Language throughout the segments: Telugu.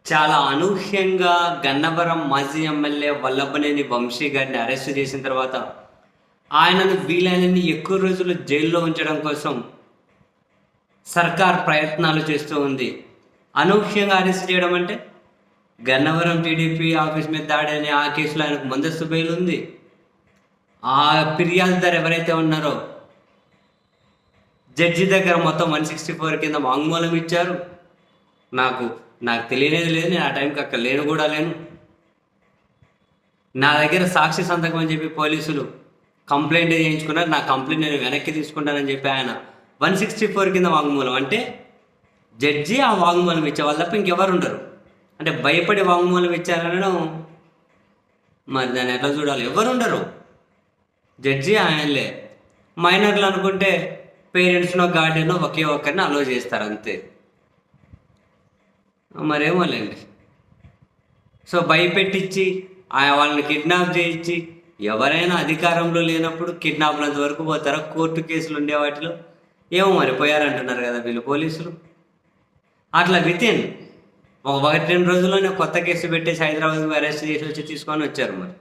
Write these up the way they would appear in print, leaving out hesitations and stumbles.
చాలా అనూహ్యంగా గన్నవరం మాజీ ఎమ్మెల్యే వల్లభనేని వంశీ గారిని అరెస్ట్ చేసిన తర్వాత ఆయనను వీలైనన్ని ఎక్కువ రోజులు జైల్లో ఉంచడం కోసం సర్కార్ ప్రయత్నాలు చేస్తూ ఉంది. అనూహ్యంగా అరెస్ట్ చేయడం అంటే గన్నవరం టీడీపీ ఆఫీస్ మీద దాడని ఆ కేసులో ఆయనకు ముందస్తు బెయిల్ ఉంది. ఆ ఫిర్యాదుదారు ఎవరైతే ఉన్నారో జడ్జి దగ్గర మొత్తం 164 కింద వాంగ్మూలం ఇచ్చారు. నాకు నాకు తెలియనేది లేదు, నేను ఆ టైంకి అక్కడ లేను కూడా లేను. నా దగ్గర సాక్షి సంతకం అని చెప్పి పోలీసులు కంప్లైంట్ చేయించుకున్నారు. నా కంప్లైంట్ నేను వెనక్కి తీసుకుంటానని చెప్పి ఆయన 164 కింద వాంగ్మూలం అంటే జడ్జి ఆ వాంగ్మూలం ఇచ్చే వాళ్ళు తప్ప ఇంకెవరు ఉండరు. అంటే భయపడి వాంగ్మూలం ఇచ్చారనడం మరి దాన్ని ఎట్లా చూడాలి? ఎవరు ఉండరు, జడ్జి ఆయనలే. మైనర్లు అనుకుంటే పేరెంట్స్నో గార్డెనో ఒకే ఒక్కరిని అలో చేస్తారు అంతే. మరేమోలేండి. సో భయపెట్టించి వాళ్ళని కిడ్నాప్ చేయించి ఎవరైనా అధికారంలో లేనప్పుడు కిడ్నాప్లంత వరకు పోతారా? కోర్టు కేసులు ఉండే వాటిలో ఏమో మరి పోయారంటున్నారు కదా వీళ్ళు పోలీసులు. అట్లా వితిన్ 1-2 రోజుల్లోనే కొత్త కేసు పెట్టేసి హైదరాబాద్కి అరెస్ట్ చేసి వచ్చి తీసుకొని వచ్చారు. మరి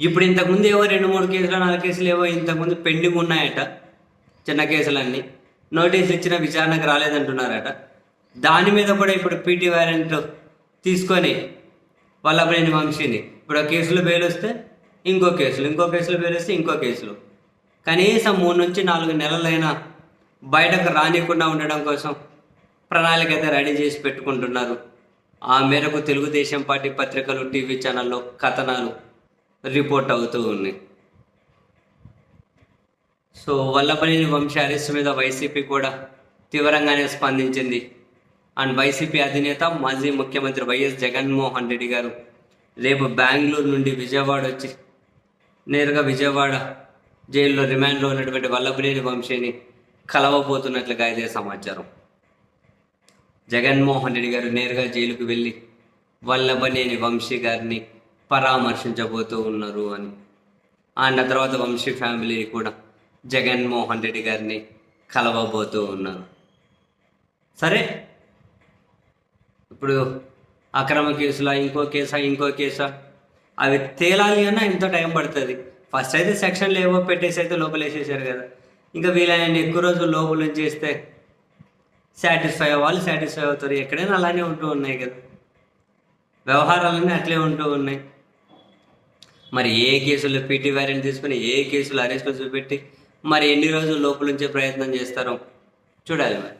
ఇప్పుడు ఇంతకుముందు ఏవో 2-3 కేసులు 4 కేసులు ఏవో ఇంతకుముందు పెండింగ్ ఉన్నాయట, చిన్న కేసులన్నీ నోటీసులు ఇచ్చిన విచారణకు రాలేదంటున్నారట. దాని మీద కూడా ఇప్పుడు పీటీ వారెంట్ తీసుకొని వల్లభనేని వంశీని ఇప్పుడు ఆ కేసులో బెయిల్ వస్తే ఇంకో కేసులో బెయిల్ వస్తే ఇంకో కేసులు కనీసం 3 నుంచి 4 నెలలైనా బయటకు రానికుండా ఉండడం కోసం ప్రణాళిక అయితే రెడీ చేసి పెట్టుకుంటున్నారు. ఆ మేరకు తెలుగుదేశం పార్టీ పత్రికలు, టీవీ ఛానల్లో కథనాలు రిపోర్ట్ అవుతూ ఉన్నాయి. సో వల్లభనేని వంశీ అరెస్ట్ మీద వైసీపీ కూడా తీవ్రంగానే స్పందించింది. అండ్ వైసీపీ అధినేత మాజీ ముఖ్యమంత్రి వైఎస్ జగన్మోహన్ రెడ్డి గారు రేపు బెంగళూరు నుండి విజయవాడ వచ్చి నేరుగా విజయవాడ జైల్లో రిమాండ్లో ఉన్నటువంటి వల్లభనేని వంశీని కలవబోతున్నట్లుగా ఇదే సమాచారం. జగన్మోహన్ రెడ్డి గారు నేరుగా జైలుకు వెళ్ళి వల్లభనేని వంశీ గారిని పరామర్శించబోతూ ఉన్నారు అని. అండ్ ఆ తర్వాత వంశీ ఫ్యామిలీ కూడా జగన్మోహన్ రెడ్డి గారిని కలవబోతూ ఉన్నారు. సరే, ఇప్పుడు అక్రమ కేసులా ఇంకో కేసా అవి తేలాలి అన్నా ఎంతో టైం పడుతుంది. ఫస్ట్ అయితే సెక్షన్లు ఏవో పెట్టేసి అయితే లోపలేసేసారు కదా. ఇంకా వీలైన ఎక్కువ రోజులు లోపల చేస్తే సాటిస్ఫై అవుతారు. ఎక్కడైనా అలానే ఉంటూ ఉన్నాయి కదా, వ్యవహారాలన్నీ అట్లే ఉంటూ ఉన్నాయి. మరి ఏ కేసుల్లో పీటీ వారెంట్ తీసుకుని ఏ కేసులు అరెస్టులు చూపెట్టి మరి ఎన్ని రోజులు లోపల ఉంచే ప్రయత్నం చేస్తారో చూడాలి మరి.